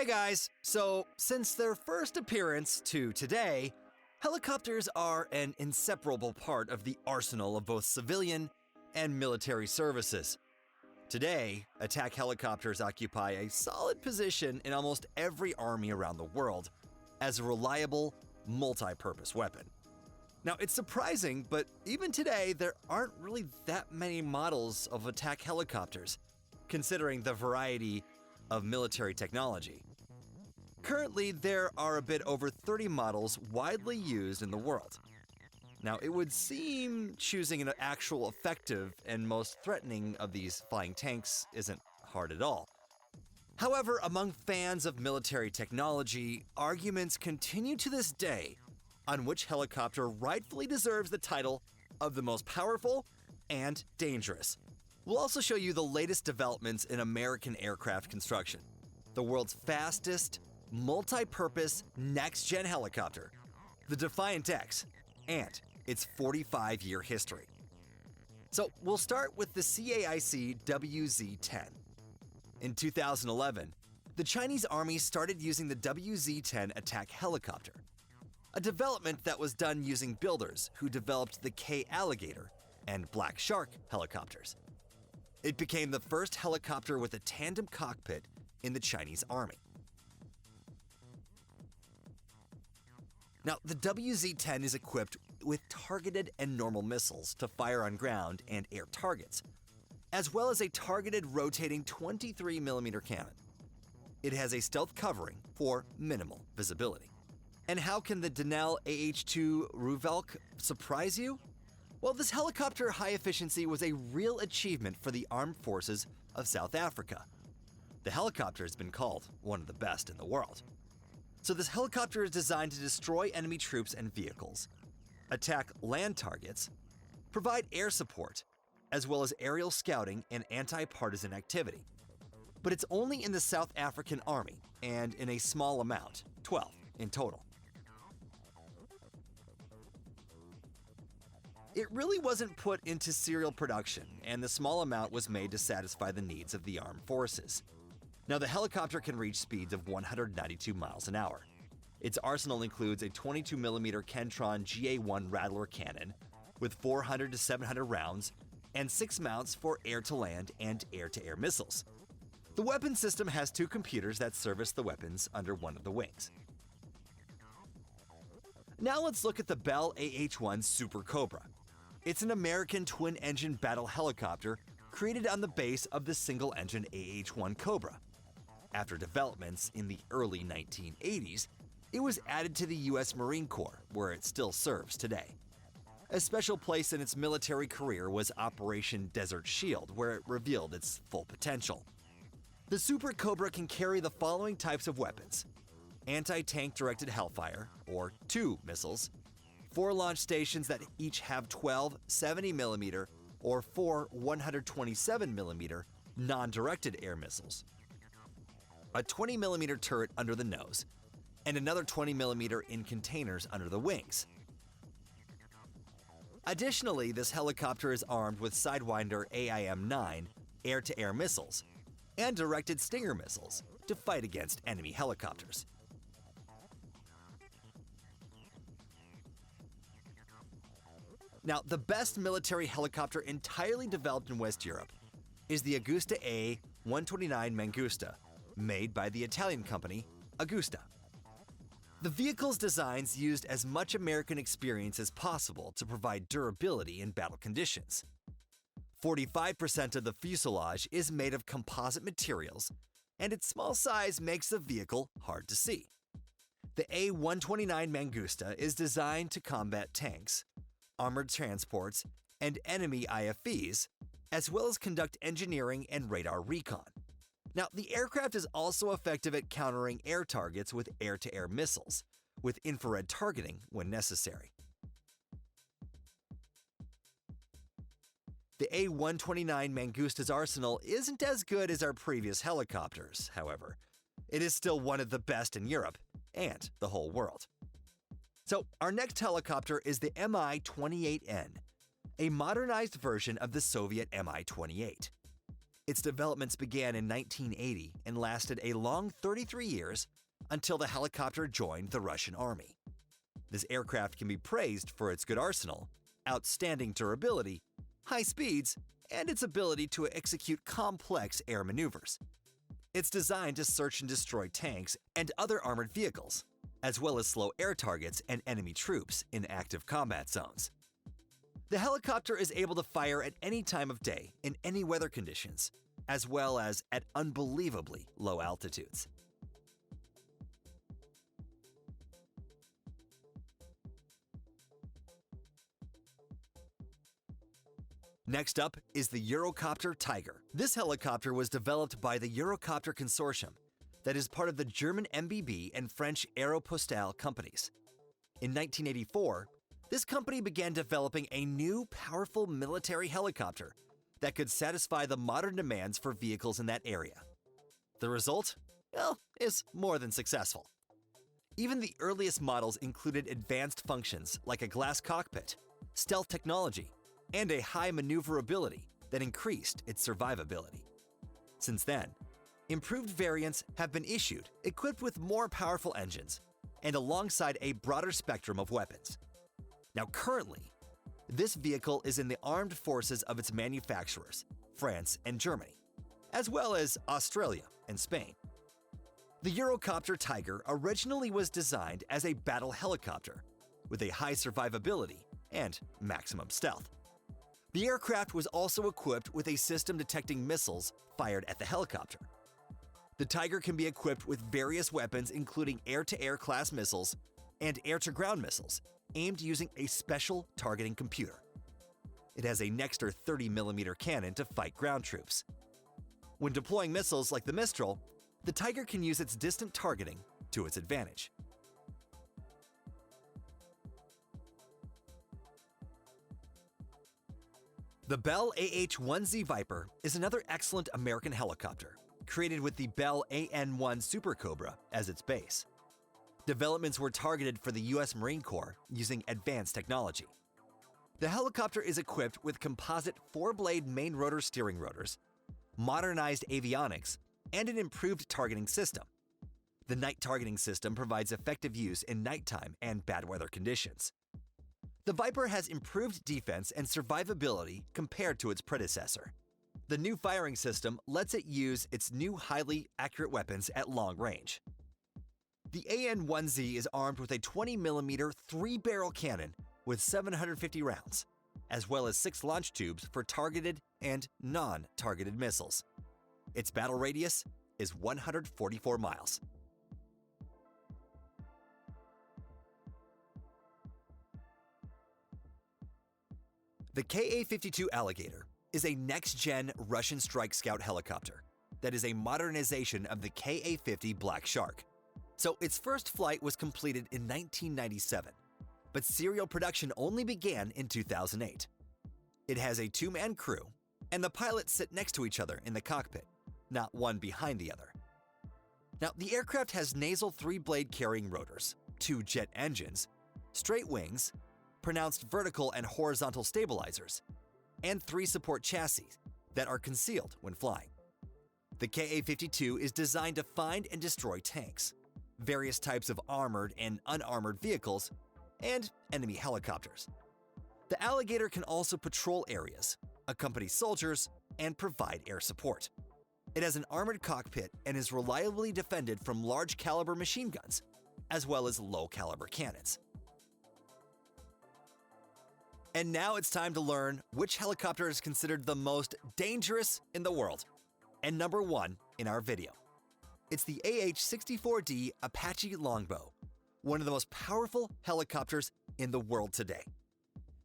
Hey guys, so since their first appearance to today, helicopters are an inseparable part of the arsenal of both civilian and military services. Today, attack helicopters occupy a solid position in almost every army around the world as a reliable, multi-purpose weapon. Now, it's surprising, but even today, there aren't really that many models of attack helicopters, considering the variety of military technology. Currently, there are a bit over 30 models widely used in the world. Now, it would seem choosing an actual effective and most threatening of these flying tanks isn't hard at all. However, among fans of military technology, arguments continue to this day on which helicopter rightfully deserves the title of the most powerful and dangerous. We'll also show you the latest developments in American aircraft construction, the world's fastest, multi-purpose, next-gen helicopter, the Defiant X, and its 45-year history. So we'll start with the KA52 WZ-10. In 2011, the Chinese Army started using the WZ-10 attack helicopter, a development that was done using builders who developed the KA Alligator and Black Shark helicopters. It became the first helicopter with a tandem cockpit in the Chinese Army. Now, the WZ-10 is equipped with targeted and normal missiles to fire on ground and air targets, as well as a targeted rotating 23mm cannon. It has a stealth covering for minimal visibility. And how can the Denel AH-2 Ruvalk surprise you? Well, this helicopter high efficiency was a real achievement for the armed forces of South Africa. The helicopter has been called one of the best in the world. So this helicopter is designed to destroy enemy troops and vehicles, attack land targets, provide air support, as well as aerial scouting and anti-partisan activity. But it's only in the South African Army, and in a small amount, 12 in total. It really wasn't put into serial production, and the small amount was made to satisfy the needs of the armed forces. Now, the helicopter can reach speeds of 192 miles an hour. Its arsenal includes a 22mm Kentron GA-1 Rattler cannon with 400 to 700 rounds and 6 mounts for air-to-land and air-to-air missiles. The weapon system has 2 computers that service the weapons under one of the wings. Now let's look at the Bell AH-1 Super Cobra. It's an American twin-engine battle helicopter created on the base of the single-engine AH-1 Cobra. After developments in the early 1980s, it was added to the U.S. Marine Corps, where it still serves today. A special place in its military career was Operation Desert Shield, where it revealed its full potential. The Super Cobra can carry the following types of weapons: anti-tank directed Hellfire, or 2 missiles, 4 launch stations that each have 12 70mm or 4 127mm non-directed air missiles, a 20mm turret under the nose, and another 20mm in containers under the wings. Additionally, this helicopter is armed with Sidewinder AIM-9 air-to-air missiles and directed Stinger missiles to fight against enemy helicopters. Now, the best military helicopter entirely developed in West Europe is the Agusta A129 Mangusta, made by the Italian company Agusta. The vehicle's designs used as much American experience as possible to provide durability in battle conditions. 45% of the fuselage is made of composite materials, and its small size makes the vehicle hard to see. The A129 Mangusta is designed to combat tanks, armored transports, and enemy IFVs, as well as conduct engineering and radar recon. Now, the aircraft is also effective at countering air targets with air-to-air missiles, with infrared targeting when necessary. The A129 Mangusta's arsenal isn't as good as our previous helicopters, however. It is still one of the best in Europe and the whole world. So, our next helicopter is the Mi-28N, a modernized version of the Soviet Mi-28. Its developments began in 1980 and lasted a long 33 years until the helicopter joined the Russian Army. This aircraft can be praised for its good arsenal, outstanding durability, high speeds, and its ability to execute complex air maneuvers. It's designed to search and destroy tanks and other armored vehicles, as well as slow air targets and enemy troops in active combat zones. The helicopter is able to fire at any time of day in any weather conditions, as well as at unbelievably low altitudes. Next up is the Eurocopter Tiger. This helicopter was developed by the Eurocopter Consortium that is part of the German MBB and French Aeropostale companies. In 1984, this company began developing a new, powerful military helicopter that could satisfy the modern demands for vehicles in that area. The result? Well, is more than successful. Even the earliest models included advanced functions like a glass cockpit, stealth technology, and a high maneuverability that increased its survivability. Since then, improved variants have been issued equipped with more powerful engines and alongside a broader spectrum of weapons. Now currently, this vehicle is in the armed forces of its manufacturers, France and Germany, as well as Australia and Spain. The Eurocopter Tiger originally was designed as a battle helicopter with a high survivability and maximum stealth. The aircraft was also equipped with a system detecting missiles fired at the helicopter. The Tiger can be equipped with various weapons including air-to-air class missiles and air-to-ground missiles aimed using a special targeting computer. It has a Nexter 30mm cannon to fight ground troops. When deploying missiles like the Mistral, the Tiger can use its distant targeting to its advantage. The Bell AH-1Z Viper is another excellent American helicopter, created with the Bell AN-1 Super Cobra as its base. Developments were targeted for the U.S. Marine Corps using advanced technology. The helicopter is equipped with composite 4-blade main rotor steering rotors, modernized avionics, and an improved targeting system. The night targeting system provides effective use in nighttime and bad weather conditions. The Viper has improved defense and survivability compared to its predecessor. The new firing system lets it use its new highly accurate weapons at long range. The AN-1Z is armed with a 20mm 3-barrel cannon with 750 rounds, as well as 6 launch tubes for targeted and non-targeted missiles. Its battle radius is 144 miles. The KA52 Alligator is a next-gen Russian Strike Scout helicopter that is a modernization of the KA-50 Black Shark. So its first flight was completed in 1997, but serial production only began in 2008. It has a 2-man crew, and the pilots sit next to each other in the cockpit, not one behind the other. Now, the aircraft has nasal 3-blade carrying rotors, 2 jet engines, straight wings, pronounced vertical and horizontal stabilizers, and 3 support chassis that are concealed when flying. The KA-52 is designed to find and destroy tanks, various types of armored and unarmored vehicles, and enemy helicopters. The Alligator can also patrol areas, accompany soldiers, and provide air support. It has an armored cockpit and is reliably defended from large-caliber machine guns, as well as low-caliber cannons. And now it's time to learn which helicopter is considered the most dangerous in the world. And number 1 in our video. It's the AH-64D Apache Longbow, one of the most powerful helicopters in the world today.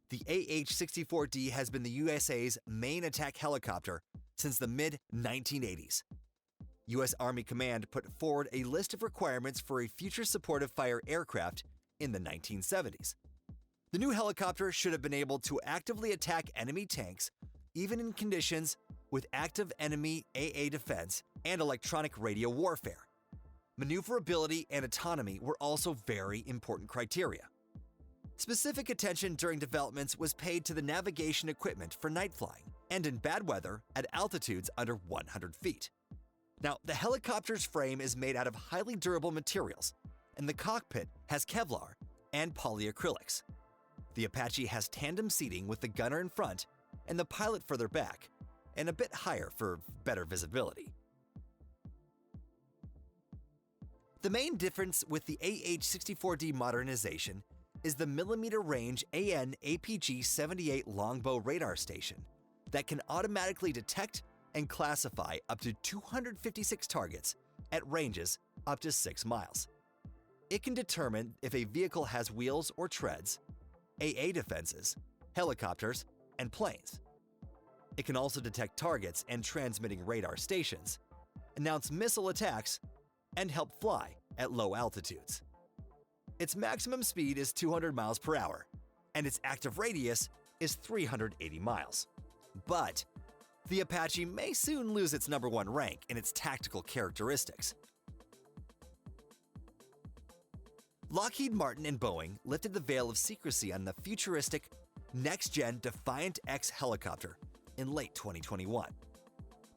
The AH-64D has been the USA's main attack helicopter since the mid-1980s. U.S. Army Command put forward a list of requirements for a future supportive fire aircraft in the 1970s. The new helicopter should have been able to actively attack enemy tanks, even in conditions with active enemy AA defense and electronic radio warfare. Maneuverability and autonomy were also very important criteria. Specific attention during developments was paid to the navigation equipment for night flying, and in bad weather at altitudes under 100 feet. Now, the helicopter's frame is made out of highly durable materials, and the cockpit has Kevlar and polyacrylics. The Apache has tandem seating with the gunner in front and the pilot further back, and a bit higher for better visibility. The main difference with the AH-64D modernization is the millimeter-range AN/APG-78 longbow radar station that can automatically detect and classify up to 256 targets at ranges up to 6 miles. It can determine if a vehicle has wheels or treads, AA defenses, helicopters, and planes. It can also detect targets and transmitting radar stations, announce missile attacks, and help fly at low altitudes. Its maximum speed is 200 miles per hour, and its active radius is 380 miles. But the Apache may soon lose its #1 rank in its tactical characteristics. Lockheed Martin and Boeing lifted the veil of secrecy on the futuristic, next-gen Defiant X helicopter in late 2021.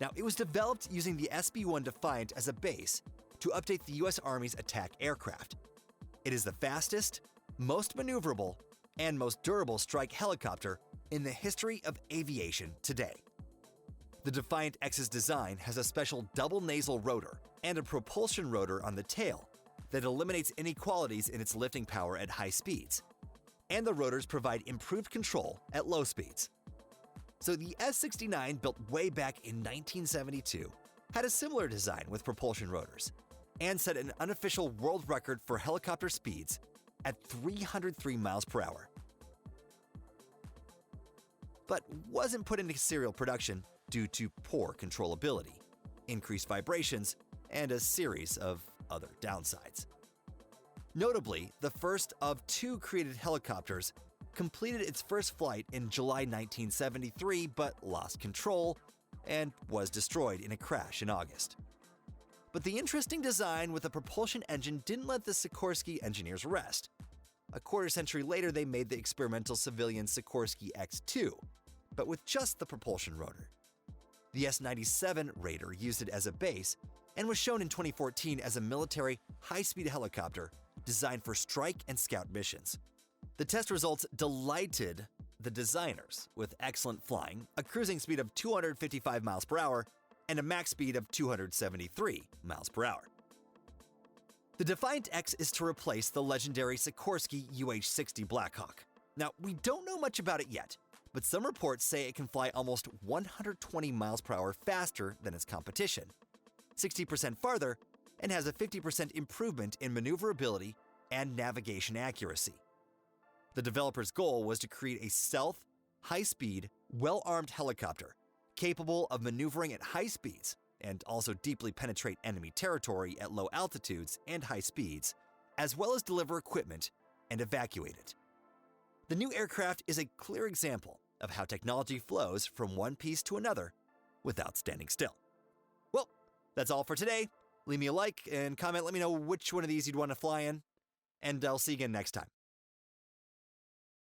Now, it was developed using the SB-1 Defiant as a base to update the US Army's attack aircraft. It is the fastest, most maneuverable, and most durable strike helicopter in the history of aviation today. The Defiant X's design has a special double nasal rotor and a propulsion rotor on the tail that eliminates inequalities in its lifting power at high speeds, and the rotors provide improved control at low speeds. So the S-69, built way back in 1972, had a similar design with propulsion rotors and set an unofficial world record for helicopter speeds at 303 miles per hour, but wasn't put into serial production due to poor controllability, increased vibrations, and a series of other downsides. Notably, the first of 2 created helicopters completed its first flight in July 1973 but lost control and was destroyed in a crash in August. But the interesting design with a propulsion engine didn't let the Sikorsky engineers rest. A quarter-century later, they made the experimental civilian Sikorsky X2, but with just the propulsion rotor. The S-97 Raider used it as a base and was shown in 2014 as a military high-speed helicopter designed for strike and scout missions. The test results delighted the designers with excellent flying, a cruising speed of 255 miles per hour, and a max speed of 273 miles per hour. The Defiant X is to replace the legendary Sikorsky UH-60 Blackhawk. Now, we don't know much about it yet, but some reports say it can fly almost 120 miles per hour faster than its competition, 60% farther, and has a 50% improvement in maneuverability and navigation accuracy. The developer's goal was to create a stealth, high-speed, well-armed helicopter capable of maneuvering at high speeds and also deeply penetrate enemy territory at low altitudes and high speeds, as well as deliver equipment and evacuate it. The new aircraft is a clear example of how technology flows from one piece to another without standing still. Well, that's all for today. Leave me a like and comment, let me know which one of these you'd want to fly in, and I'll see you again next time.